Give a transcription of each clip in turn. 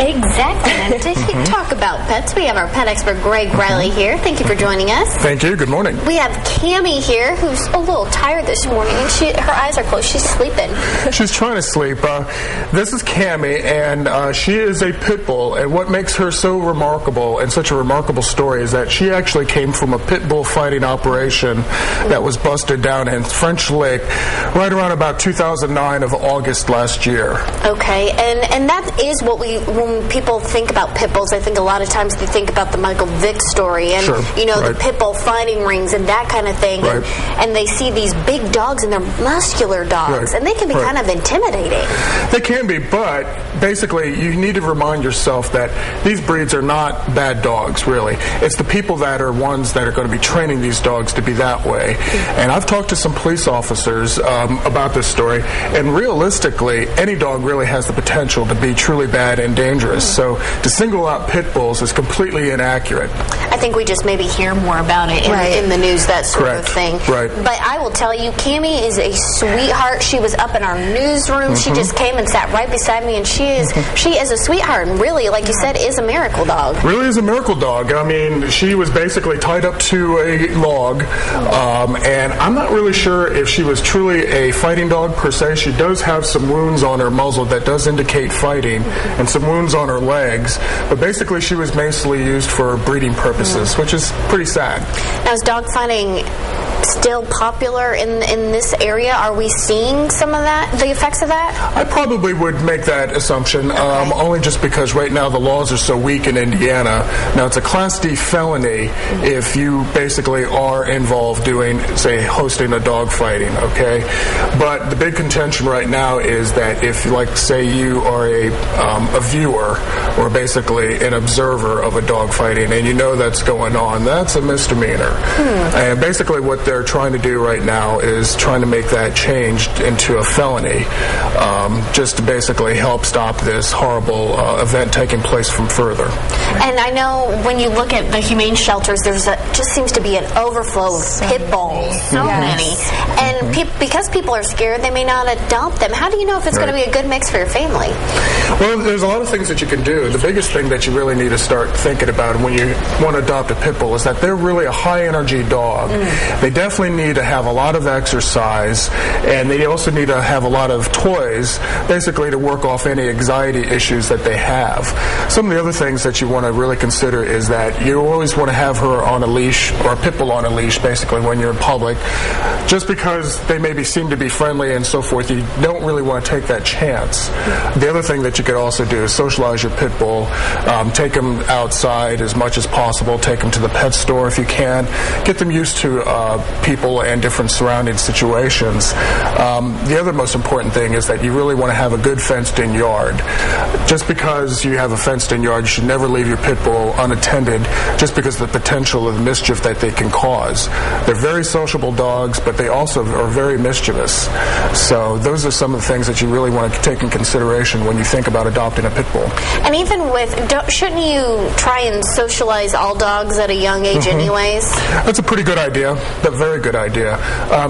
Exactly. And to talk about pets, we have our pet expert, Greg Riley, here. Thank you for joining us. Thank you. Good morning. We have Cammie here, who's a little tired this morning, and her eyes are closed. She's sleeping. She's trying to sleep. This is Cammie, and she is a pit bull. And what makes her so remarkable and such a remarkable story is that she actually came from a pit bull fighting operation that was busted down in French Lake right around about 2009 of August last year. Okay, and that is what when people think about pit bulls, I think a lot of times they think about the Michael Vick story and, the pit bull fighting rings and that kind of thing. Right. And they see these big dogs and they're muscular dogs, and they can be kind of intimidating. They can be, but basically you need to remind yourself that these breeds are not bad dogs, really. It's the people that are ones that are going to be training these dogs to be that way. And I've talked to some police officers about this story, and realistically, any dog really has the potential to be truly bad and dangerous. So to single out pit bulls is completely inaccurate. I think we just maybe hear more about it in the news, that sort of thing. Right. But I will tell you, Cammie is a sweetheart. She was up in our newsroom. She just came and sat right beside me, and she is a sweetheart. And really, like you said, is a miracle dog. Really is a miracle dog. I mean, she was basically tied up to a log, and I'm not really sure if she was truly a fighting dog per se. She does have some wounds on her muzzle that does indicate fighting, and some wounds on her legs. But basically, she was mostly used for breeding purposes, which is pretty sad. Now, is dog fighting still popular in this area? Are we seeing some of that, the effects of that? I probably would make that assumption, only just because right now the laws are so weak in Indiana. Now, it's a Class D felony if you basically are involved doing, say, hosting a dog fighting, okay? But the big contention right now is that if, like, say you are a viewer or basically an observer of a dog fighting and you know that's going on, that's a misdemeanor. And basically what they're trying to do right now is trying to make that changed into a felony, just to basically help stop this horrible event taking place from further. And I know when you look at the humane shelters, just seems to be an overflow of pit bulls, so many. And because people are scared, they may not adopt them. How do you know if it's going to be a good mix for your family? Well, there's a lot of things that you can do. The biggest thing that you really need to start thinking about when you want to adopt a pit bull is that they're really a high-energy dog. They definitely need to have a lot of exercise, and they also need to have a lot of toys, basically to work off any anxiety issues that they have. Some of the other things that you want to really consider is that you always want to have her on a leash, or a pit bull on a leash, basically, when you're in public. Just because they maybe seem to be friendly and so forth, you don't really want to take that chance. The other thing that you could also do is socialize your pit bull. Take them outside as much as possible. Take them to the pet store if you can. Get them used to people and different surrounding situations. The other most important thing is that you really want to have a good fenced-in yard. Just because you have a fenced-in yard, you should never leave your pit bull unattended just because of the potential of mischief that they can cause. They're very sociable dogs, but they also are very mischievous. So those are some of the things that you really want to take in consideration when you think about adopting a pit bull. And even shouldn't you try and socialize all dogs at a young age anyways? That's a pretty good idea, a very good idea.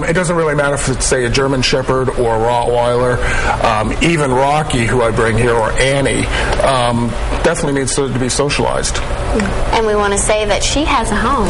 It doesn't really matter if it's, say, a German Shepherd or a Rottweiler. Even Rocky, who I bring here, or Annie, definitely needs to be socialized. And we want to say that she has a home.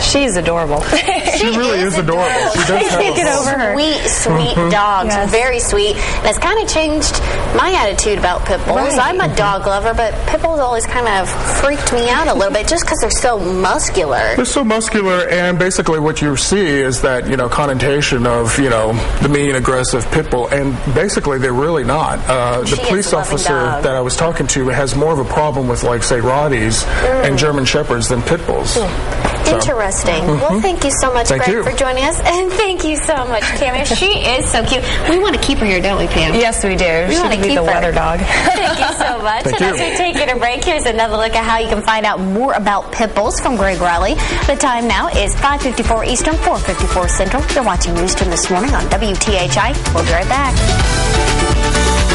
She's adorable. She really is adorable. She does have can't get over her. Sweet dogs. Very sweet. And it's kind of changed my attitude about pit bulls. I'm a dog lover, but pit bulls always kind of freaked me out a little bit just because they're so muscular. They're so muscular, and basically what you see is that, connotation of, the mean, aggressive pit bull, and basically they're really not. The police officer that I was talking to has more of a problem with, like, say, Rotties and German Shepherds than pit bulls. Interesting. Well, thank you so much, Greg, for joining us. And thank you so much, Cammie. She is so cute. We want to keep her here, don't we, Pam? Yes, we do. We want to keep the weather dog. Thank you so much. Thank you. As we take a break, here's another look at how you can find out more about pit bulls from Greg Riley. The time now is 5:54 Eastern, 4:54 Central. You're watching Newsroom this morning on WTHI. We'll be right back.